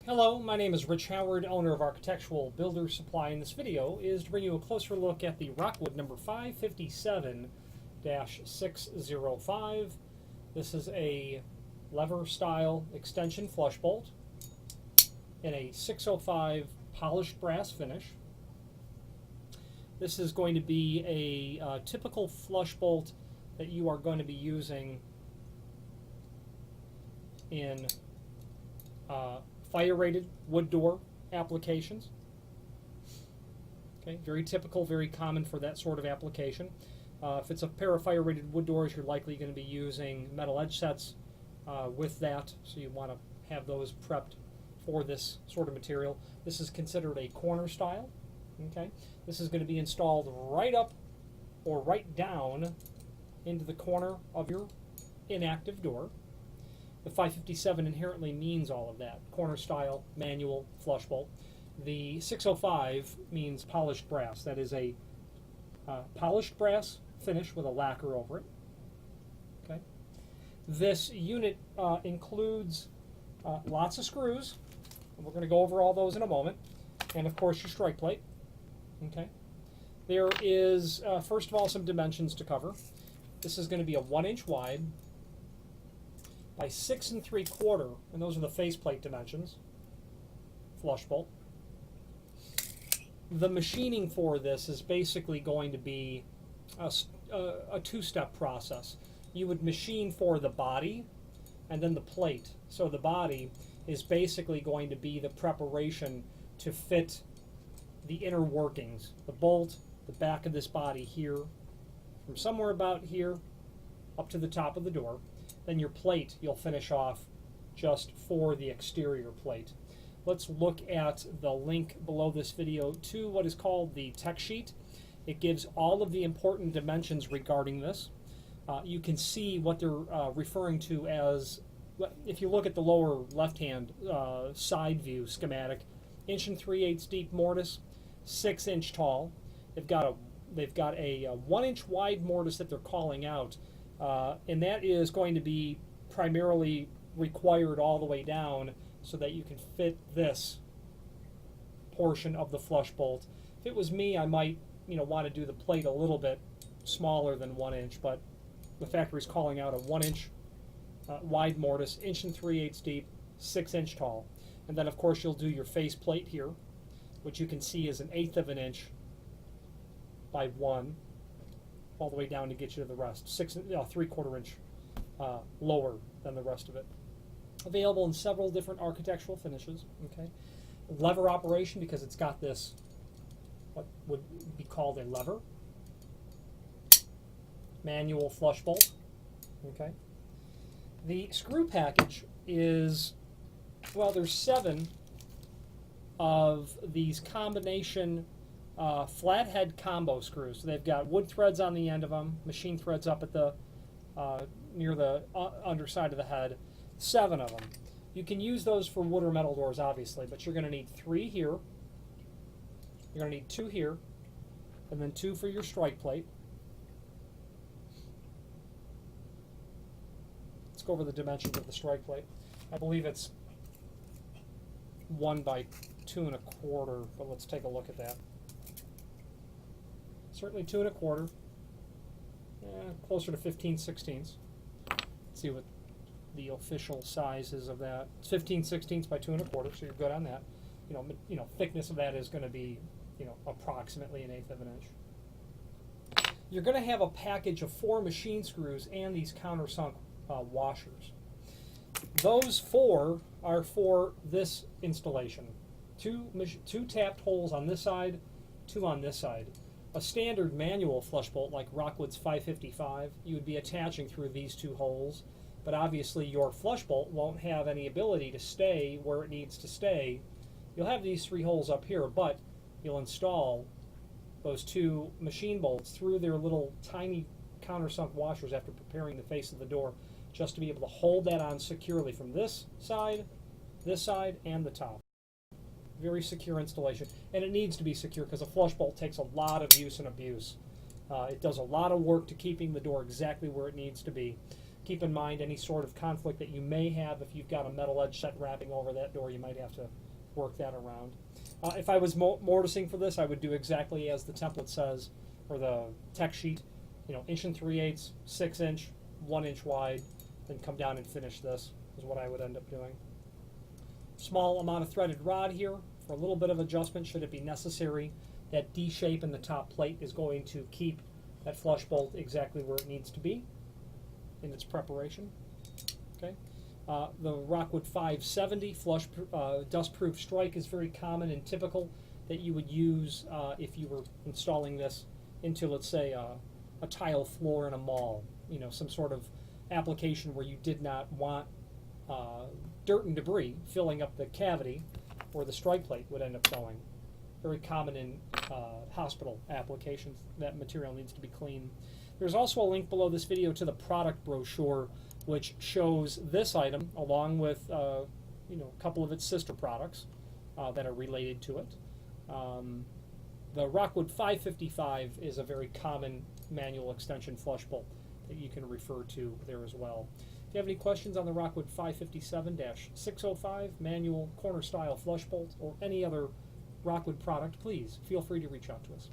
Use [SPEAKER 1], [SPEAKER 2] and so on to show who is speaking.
[SPEAKER 1] Hello, my name is Rich Howard, owner of Architectural Builder Supply, and this video is to bring you a closer look at the Rockwood number 557-605. This is a lever style extension flush bolt in a 605 polished brass finish. This is going to be a typical flush bolt that you are going to be using in fire-rated wood door applications. Okay, very typical, very common for that sort of application. If it's a pair of fire-rated wood doors, you're likely going to be using metal edge sets with that, so you want to have those prepped for this sort of material. This is considered a corner style. Okay, this is going to be installed right up or right down into the corner of your inactive door. The 557 inherently means all of that. Corner style, manual, flush bolt. The 605 means polished brass. That is a polished brass finish with a lacquer over it. Okay. This unit includes lots of screws. And we're going to go over all those in a moment. And of course your strike plate. Okay. There is, first of all, some dimensions to cover. This is going to be a 1-inch wide by 6 3/4, and those are the faceplate dimensions. Flush bolt. The machining for this is basically going to be a two-step process. You would machine for the body and then the plate. So the body is basically going to be the preparation to fit the inner workings. The bolt, the back of this body here, from somewhere about here up to the top of the door. Then your plate you'll finish off just for the exterior plate. Let's look at the link below this video to what is called the tech sheet. It gives all of the important dimensions regarding this. You can see what they're referring to as, if you look at the lower left-hand side view schematic, 1 3/8 deep mortise, 6-inch tall. They've got a 1-inch wide mortise that they're calling out. And that is going to be primarily required all the way down so that you can fit this portion of the flush bolt. If it was me, I might want to do the plate a little bit smaller than 1 inch, but the factory's calling out a 1-inch wide mortise, 1 3/8 deep, 6-inch tall. And then of course you'll do your face plate here, which you can see is 1/8 of an inch by 1. All the way down to get you to the rest. 3/4 inch lower than the rest of it. Available in several different architectural finishes. Okay, lever operation because it's got this what would be called a lever. Manual flush bolt. Okay. The screw package is, well, there's 7 of these combination flathead combo screws. So they've got wood threads on the end of them, machine threads up at the near the underside of the head. 7 of them. You can use those for wood or metal doors, obviously, but you're going to need 3 here. You're going to need 2 here, and then 2 for your strike plate. Let's go over the dimensions of the strike plate. I believe it's 1 by 2 1/4, but let's take a look at that. Certainly 2 1/4, closer to 15/16. Let's see what the official size is of that. It's 15/16 by 2 1/4, so you're good on that. Thickness of that is going to be, approximately 1/8 of an inch. You're going to have a package of 4 machine screws and these countersunk washers. Those 4 are for this installation. 2 tapped holes on this side, 2 on this side. A standard manual flush bolt like Rockwood's 555, you would be attaching through these 2 holes, but obviously your flush bolt won't have any ability to stay where it needs to stay. You'll have these 3 holes up here, but you'll install those 2 machine bolts through their little tiny countersunk washers after preparing the face of the door, just to be able to hold that on securely from this side, and the top. Very secure installation, and it needs to be secure because a flush bolt takes a lot of use and abuse. It does a lot of work to keeping the door exactly where it needs to be. keep in mind any sort of conflict that you may have. If you've got a metal edge set wrapping over that door, you might have to work that around. If I was mortising for this, I would do exactly as the template says, or the tech sheet, 1 3/8, 6 inch, 1 inch wide, then come down and finish this is what I would end up doing. Small amount of threaded rod here for a little bit of adjustment should it be necessary. That D shape in the top plate is going to keep that flush bolt exactly where it needs to be in its preparation. Okay. The Rockwood 570 flush dust-proof strike is very common and typical that you would use if you were installing this into, let's say, a tile floor in a mall. Some sort of application where you did not want dirt and debris filling up the cavity where the strike plate would end up going. Very common in hospital applications. That material needs to be clean. There's also a link below this video to the product brochure, which shows this item along with a couple of its sister products that are related to it. The Rockwood 555 is a very common manual extension flush bolt that you can refer to there as well. If you have any questions on the Rockwood 557-605 manual corner style flush bolt or any other Rockwood product, please feel free to reach out to us.